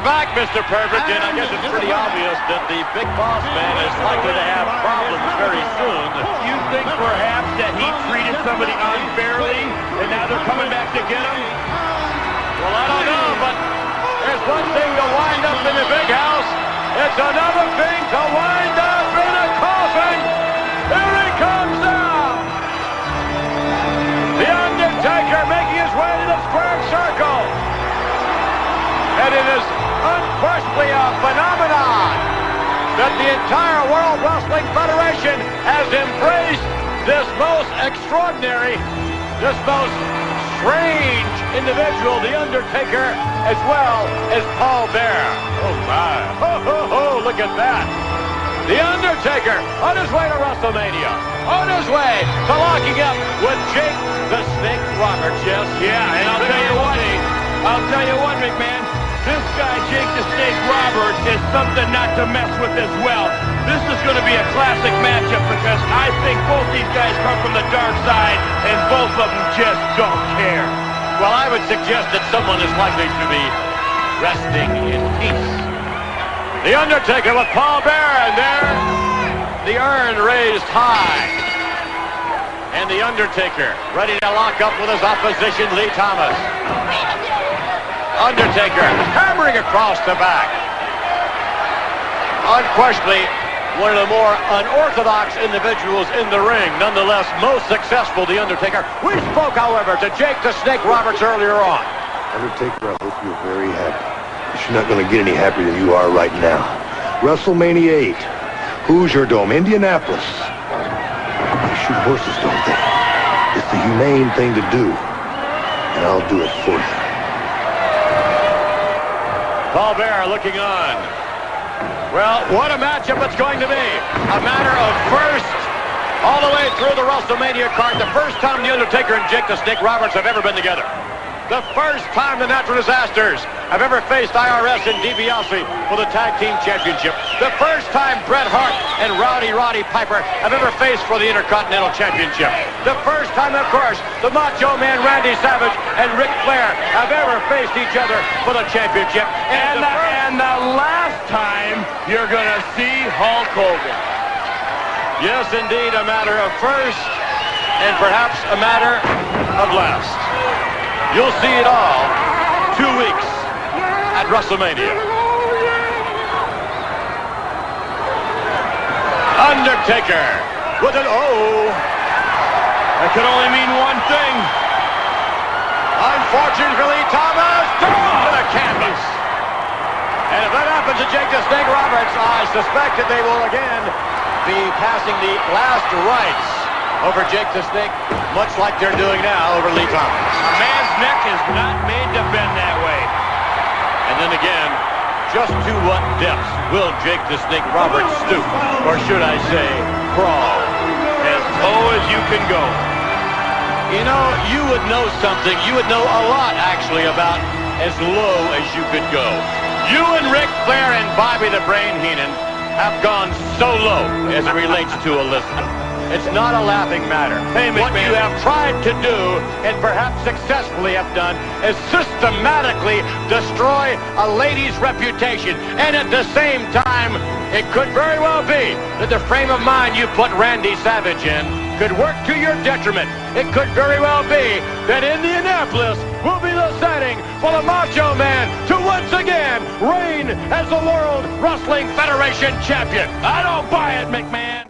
we're back, Mr. Perfect, and I guess it's pretty obvious that the big boss man is likely to have problems very soon. You think perhaps that he treated somebody unfairly, and now they're coming back to get him? Well, I don't know, but there's one thing to wind up in the big house. It's another thing to wind up in a coffin. Here he comes now. The Undertaker making his way to the squared circle. And it is unquestionably a phenomenon that the entire World Wrestling Federation has embraced this most extraordinary, this most strange individual, the Undertaker, as well as Paul Bear. Oh, my. Ho, ho, ho, look at that. The Undertaker on his way to WrestleMania, on his way to locking up with Jake the Snake Roberts. Yes, yeah, and I'll tell you what, McMahon. This guy, Jake the Snake Roberts, is something not to mess with as well. This is going to be a classic matchup because I think both these guys come from the dark side, and both of them just don't care. Well, I would suggest that someone is likely to be resting in peace. The Undertaker with Paul Bear, and there, the urn raised high. And the Undertaker ready to lock up with his opposition, Lee Thomas. Undertaker hammering across the back. Unquestionably, one of the more unorthodox individuals in the ring. Nonetheless, most successful, the Undertaker. We spoke, however, to Jake the Snake Roberts earlier on. Undertaker, I hope you're very happy. But you're not going to get any happier than you are right now. WrestleMania 8. Hoosier Dome, Indianapolis. They shoot horses, don't they? It's the humane thing to do. And I'll do it for you. Paul Bear looking on. Well, what a matchup it's going to be. A matter of first, all the way through the WrestleMania card, the first time The Undertaker and Jake the Snake Roberts have ever been together. The first time the Natural Disasters have ever faced IRS and DiBiase for the Tag Team Championship. The first time Bret Hart and Roddy Piper have ever faced for the Intercontinental Championship. The first time, of course, the Macho Man Randy Savage and Ric Flair have ever faced each other for the championship. And the last time you're going to see Hulk Hogan. Yes, indeed, a matter of first and perhaps a matter of last. You'll see it all 2 weeks at WrestleMania. Undertaker with an O. That could only mean one thing. Unfortunately, Thomas to the canvas. And if that happens to Jake the Snake Roberts, I suspect that they will again be passing the last rites over Jake the Snake, much like they're doing now over Lee Thomas. A man's neck is not made to bend that way. And then again, just to what depths will Jake the Snake Roberts stoop? Or should I say, crawl? As low as you can go. You know, you would know something. You would know a lot, actually, about as low as you could go. You and Ric Flair and Bobby the Brain Heenan have gone so low as it relates to Elizabeth. It's not a laughing matter. Hey, what you have tried to do, and perhaps successfully have done, is systematically destroy a lady's reputation. And at the same time, it could very well be that the frame of mind you put Randy Savage in could work to your detriment. It could very well be that Indianapolis will be the setting for the Macho Man to once again reign as the World Wrestling Federation champion. I don't buy it, McMahon.